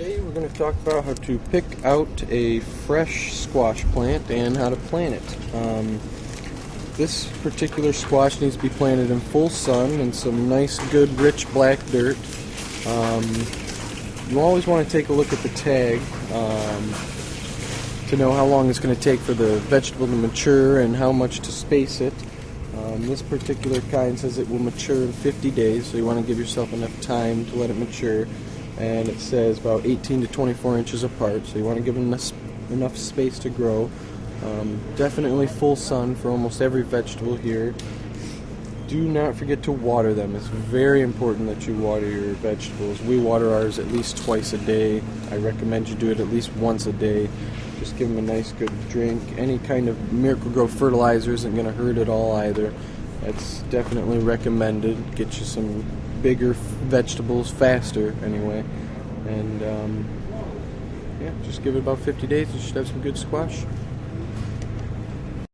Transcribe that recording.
Today we're going to talk about how to pick out a fresh squash plant and how to plant it. This particular squash needs to be planted in full sun and some nice, good, rich black dirt. You always want to take a look at the tag to know how long it's going to take for the vegetable to mature and how much to space it. This particular kind says it will mature in 50 days, so you want to give yourself enough time to let it mature. And it says about 18 to 24 inches apart, so you want to give them enough space to grow. Definitely full sun for almost every vegetable here. Do not forget to water them. It's very important that you water your vegetables. We water ours at least twice a day. I recommend you do it at least once a day. Just give them a nice good drink. Any kind of Miracle-Gro fertilizer isn't going to hurt at all either. That's definitely recommended. Get you some bigger vegetables faster anyway. And yeah, just give it about 50 days. You should have some good squash.